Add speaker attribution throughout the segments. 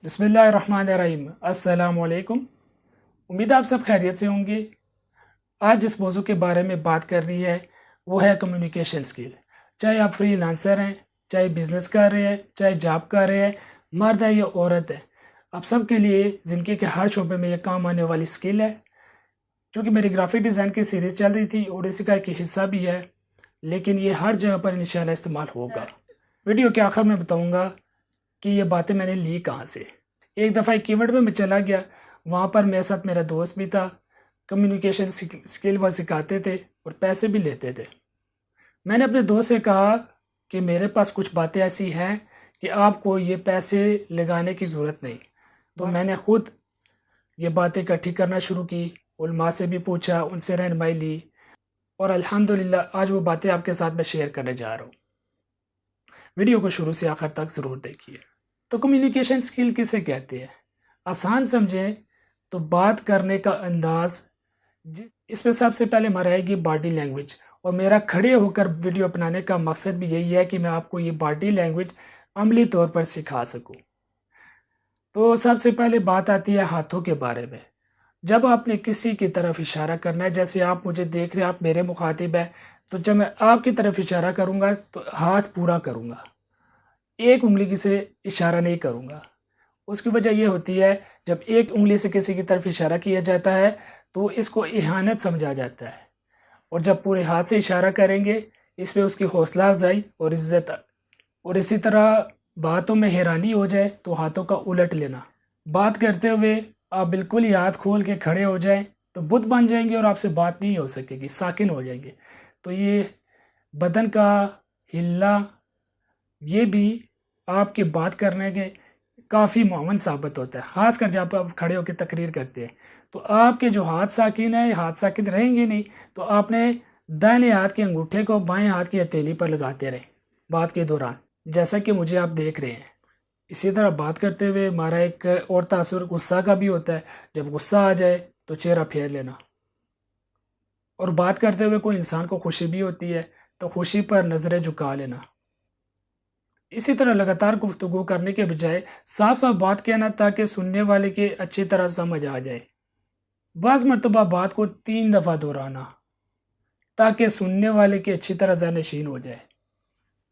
Speaker 1: बिस्मिल्लाहिर्रहमानिर्रहीम। अस्सलाम वालेकुम। उम्मीद है आप सब खैरियत से होंगे। आज जिस मौजू के बारे में बात करनी है वो है कम्युनिकेशन स्किल। चाहे आप फ्रीलांसर हैं, चाहे बिज़नेस कर रहे हैं, चाहे जॉब कर रहे हैं, मर्द है या औरत है, आप सब के लिए ज़िंदगी के हर शोबे में ये काम आने वाली स्किल है। चूँकि मेरी ग्राफिक डिज़ाइन की सीरीज़ चल रही थी और इसी का एक हिस्सा भी है, लेकिन ये हर जगह पर इंशाल्लाह इस्तेमाल होगा। वीडियो के आखिर में बताऊँगा कि ये बातें मैंने ली कहाँ से। एक दफ़ा एक इवेंट में मैं चला गया, वहाँ पर मेरे साथ मेरा दोस्त भी था। कम्युनिकेशन स्किल वो सिखाते थे और पैसे भी लेते थे। मैंने अपने दोस्त से कहा कि मेरे पास कुछ बातें ऐसी हैं कि आपको ये पैसे लगाने की ज़रूरत नहीं। तो मैंने ख़ुद ये बातें इकट्ठी करना शुरू की, उलमा से भी पूछा, उनसे रहनुमाई ली और अल्हम्दुलिल्लाह आज वो बातें आपके साथ मैं शेयर करने जा रहा हूँ। वीडियो को शुरू से आखिर तक ज़रूर देखिए। तो कम्युनिकेशन स्किल किसे कहते हैं? आसान समझें तो बात करने का अंदाज़, इसमें सबसे पहले हमारा आएगी बॉडी लैंग्वेज। और मेरा खड़े होकर वीडियो अपनाने का मकसद भी यही है कि मैं आपको ये बॉडी लैंग्वेज अमली तौर पर सिखा सकूं। तो सबसे पहले बात आती है हाथों के बारे में। जब आपने किसी की तरफ इशारा करना है, जैसे आप मुझे देख रहे हैं, आप मेरे मुखातिब हैं, तो जब मैं आपकी तरफ इशारा करूँगा तो हाथ पूरा करूँगा, एक उंगली की से इशारा नहीं करूँगा। उसकी वजह यह होती है, जब एक उंगली से किसी की तरफ इशारा किया जाता है तो इसको इहानत समझा जाता है, और जब पूरे हाथ से इशारा करेंगे इसमें उसकी हौसला अफजाई और इज़्ज़त। और इसी तरह बातों में हैरानी हो जाए तो हाथों का उलट लेना। बात करते हुए आप बिल्कुल ही हाथ खोल के खड़े हो जाएं तो बुत बन जाएंगे और आपसे बात नहीं हो सकेगी, साकिन हो जाएंगे। तो ये बदन का हिलना, ये भी आपके बात करने के काफ़ी मुअव्वन साबित होता है, ख़ासकर जब आप खड़े होकर तकरीर करते हैं। तो आपके जो हाथ साकिन है, हाथ साकिन रहेंगे नहीं, तो आपने दाहिने हाथ के अंगूठे को बाएं हाथ की हथेली पर लगाते रहें बात के दौरान, जैसा कि मुझे आप देख रहे हैं। इसी तरह बात करते हुए हमारा एक और तासुर गुस्सा का भी होता है। जब गुस्सा आ जाए तो चेहरा फेर लेना। और बात करते हुए कोई इंसान को खुशी भी होती है तो खुशी पर नज़रें झुका लेना। इसी तरह लगातार गुफ्तगू करने के बजाय साफ साफ बात कहना, ताकि सुनने वाले के अच्छी तरह समझ आ जाए। बाज़ मरतबा बात को 3 दफ़ा दोहराना, ताकि सुनने वाले की अच्छी तरह ज़हनशीन हो जाए।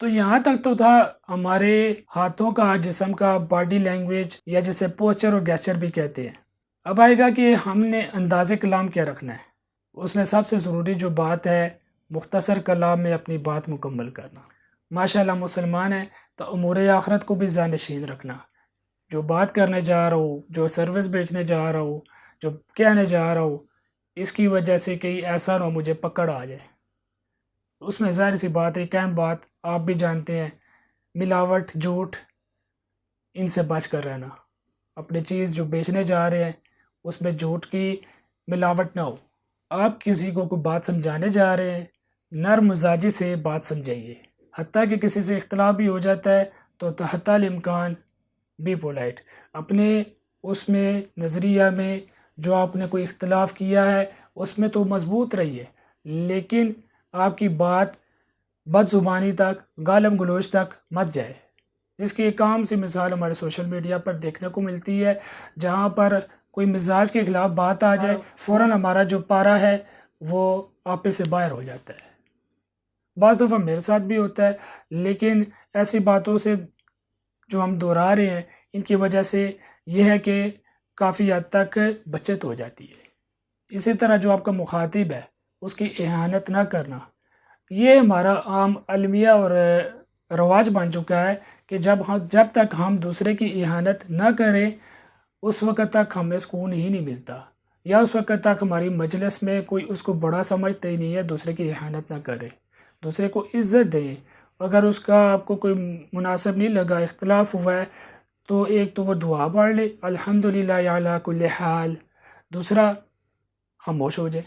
Speaker 1: तो यहाँ तक तो था हमारे हाथों का, जिस्म का, बॉडी लैंग्वेज, या जिसे पोस्चर और गेस्चर भी कहते हैं। अब आएगा कि हमने अंदाज़े कलाम क्या रखना है। उसमें सबसे ज़रूरी जो बात है, मुख्तसर कलाम में अपनी बात मुकम्मल करना। माशाअल्लाह मुसलमान है तो उमूर आखरत को भी ज़हनशीन रखना। जो बात करने जा रहा हूँ, जो सर्विस बेचने जा रहा हूँ, जो कहने जा रहा हूँ, इसकी वजह से कहीं ऐसा ना हो मुझे पकड़ आ जाए। उसमें ज़ाहिर सी बात है, अहम बात आप भी जानते हैं, मिलावट, झूठ, इनसे बच कर रहना। अपनी चीज़ जो बेचने जा रहे हैं उसमें झूठ की मिलावट ना हो। आप किसी को कोई बात समझाने जा रहे हैं, नर्म मिजाजी से बात समझाइए। हत्ता कि किसी से इख्तलाफ भी हो जाता है तो तहत्तल इम्कान बी पोलाइट। अपने उसमें नज़रिया में जो आपने कोई इख्तलाफ किया है उसमें तो मजबूत रहिए, लेकिन आपकी बात बदजुबानी तक, गालम गलोच तक मत जाए। जिसकी एक आम सी मिसाल हमारे सोशल मीडिया पर देखने को मिलती है, जहाँ पर कोई मिजाज के खिलाफ बात आ जाए, फ़ौरन हमारा जो पारा है वो आपे से बाहर हो जाता है। बाज़ दफ़ा मेरे साथ भी होता है, लेकिन ऐसी बातों से जो हम दोहरा रहे हैं, इनकी वजह से यह है कि काफ़ी हद तक बचत हो जाती है। इसी तरह जो आपका मुखातिब है उसकी इहानत ना करना, ये हमारा आम अलमिया और रवाज बन चुका है कि जब तक हम दूसरे की इहानत ना करें उस वक़्त तक हमें सुकून ही नहीं मिलता, या उस वक़्त तक हमारी मजलिस में कोई उसको बड़ा समझते ही नहीं है। दूसरे की इहानत ना करें, दूसरे को इज़्ज़त दें। अगर उसका आपको कोई मुनासिब नहीं लगा, इख्तलाफ हुआ है, तो एक तो वो दुआ पढ़ ले, अल्हम्दुलिल्लाह अला कुल्ली हाल। दूसरा, खामोश हो जाए।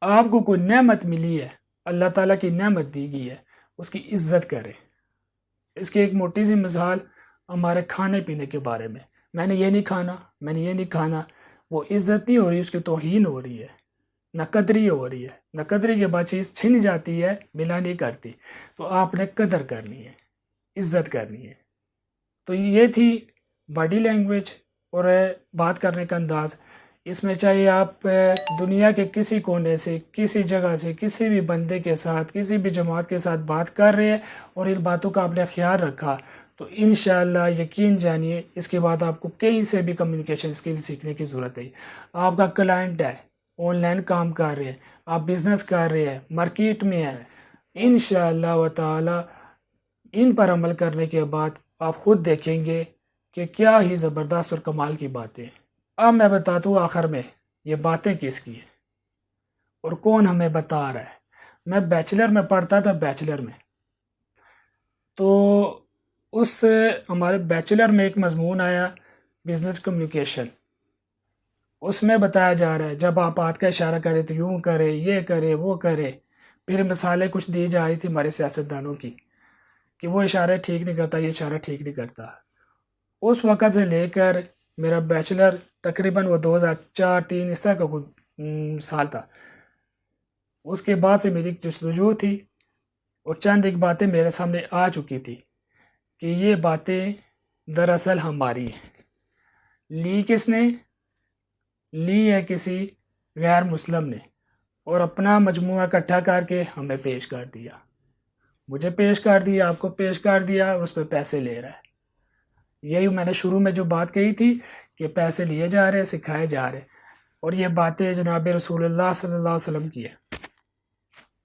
Speaker 1: आपको कोई नेमत मिली है, अल्लाह ताला की नेमत दी गई है, उसकी इज़्ज़त करें। इसकी एक मोटी सी मिसाल हमारे खाने पीने के बारे में, मैंने ये नहीं खाना, मैंने ये नहीं खाना, वो इज़्ज़त नहीं हो रही, उसकी तौहीन हो रही है, नकदरी हो रही है। नकदरी के बाद चीज़ छिन जाती है, मिला नहीं करती। तो आपने कदर करनी है, इज़्ज़त करनी है। तो ये थी باڈی لینگویج اور بات کرنے کا انداز، اس میں چاہے آپ دنیا کے کسی کونے سے، کسی جگہ سے، کسی بھی بندے کے ساتھ، کسی بھی جماعت کے ساتھ بات کر رہے ہیں اور ان باتوں کا آپ نے خیال رکھا، تو انشاءاللہ یقین جانیے اس کے بعد آپ کو کہیں سے بھی کمیونیکیشن اسکل سیکھنے کی ضرورت ہے۔ آپ کا کلائنٹ ہے، آن لائن کام کر رہے ہیں، آپ بزنس کر رہے ہیں، مارکیٹ میں ہیں، انشاءاللہ تعالی ان پر عمل کرنے کے بعد آپ خود دیکھیں گے کہ کیا ہی زبردست اور کمال کی باتیں ہیں۔ اب میں بتاتا ہوں آخر میں یہ باتیں کس کی ہیں اور کون ہمیں بتا رہا ہے۔ میں بیچلر میں پڑھتا تھا، بیچلر میں تو اس ہمارے بیچلر میں ایک مضمون آیا بزنس کمیونیکیشن، اس میں بتایا جا رہا ہے جب آپ ہاتھ کا اشارہ کریں تو یوں کرے، یہ کرے، وہ کرے، پھر مثالیں کچھ دی جا رہی تھی ہمارے سیاستدانوں کی کہ وہ اشارہ ٹھیک نہیں کرتا، یہ اشارہ ٹھیک نہیں کرتا۔ اس وقت سے لے کر میرا بیچلر تقریباً وہ 2004-03 اس طرح کا کوئی سال تھا، اس کے بعد سے میری جستجو تھی اور چند ایک باتیں میرے سامنے آ چکی تھی کہ یہ باتیں دراصل ہماری ہیں۔ لی کس نے؟ لی ہے کسی غیر مسلم نے، اور اپنا مجموعہ اکٹھا کر کے ہمیں پیش کر دیا، مجھے پیش کر دیا، آپ کو پیش کر دیا، اور اس پہ پیسے لے رہا ہے۔ یہی میں نے شروع میں جو بات کہی تھی کہ پیسے لیے جا رہے ہیں، سکھائے جا رہے ہیں، اور یہ باتیں جناب رسول اللہ صلی اللہ علیہ وسلم کی ہے،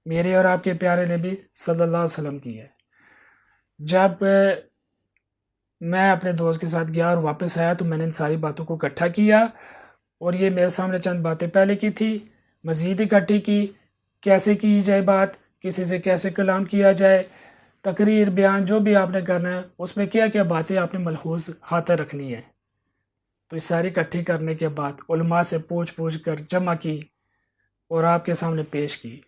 Speaker 1: میرے اور آپ کے پیارے نبی صلی اللہ علیہ وسلم کی ہے۔ جب میں اپنے دوست کے ساتھ گیا اور واپس آیا تو میں نے ان ساری باتوں کو اکٹھا کیا، اور یہ میرے سامنے چند باتیں پہلے کی تھی، مزید اکٹھی کی، کیسے کی جائے بات، کسی سے کیسے کلام کیا جائے، تقریر، بیان، جو بھی آپ نے کرنا ہے اس میں کیا کیا باتیں آپ نے ملحوظ خاطر رکھنی ہے۔ تو یہ ساری اکٹھی کرنے کے بعد علماء سے پوچھ کر جمع کی اور آپ کے سامنے پیش کی،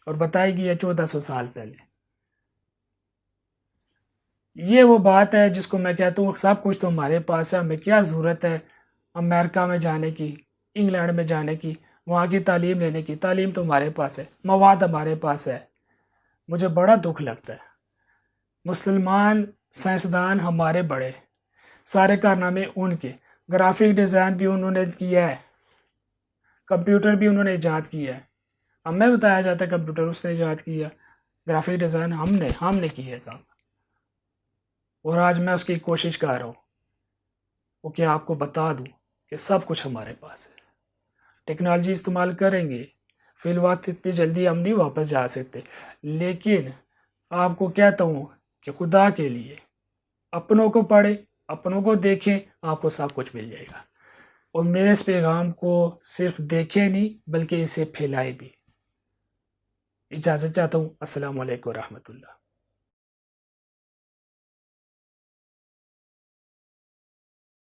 Speaker 1: اور بتائی گئی ہے 1400 سال پہلے۔ یہ وہ بات ہے جس کو میں کہتا ہوں سب کچھ تو ہمارے پاس ہے، ہمیں کیا ضرورت ہے امریکہ میں جانے کی، انگلینڈ میں جانے کی، وہاں کی تعلیم لینے کی؟ تعلیم تو ہمارے پاس ہے، مواد ہمارے پاس ہے۔ مجھے بڑا دکھ لگتا ہے مسلمان سائنسدان ہمارے بڑے، سارے کارنامے ان کے، گرافک ڈیزائن بھی انہوں نے کیا ہے، کمپیوٹر بھی انہوں نے ایجاد کیا ہے، ہمیں بتایا جاتا ہے کمپیوٹر اس نے ایجاد کیا، گرافک ڈیزائن ہم نے کی ہے کام، اور آج میں اس کی کوشش کر رہا ہوں وہ کہ آپ کو بتا دوں کہ سب کچھ ہمارے پاس ہے۔ ٹیکنالوجی استعمال کریں گے، فی الوقت اتنی جلدی ہم نہیں واپس جا سکتے، لیکن آپ کو کہتا ہوں کہ خدا کے لیے اپنوں کو پڑھیں، اپنوں کو دیکھیں، آپ کو سب کچھ مل جائے گا، اور میرے اس پیغام کو صرف دیکھیں نہیں بلکہ اسے پھیلائے بھی۔ اجازت چاہتا ہوں، السلام علیکم ورحمۃ اللہ۔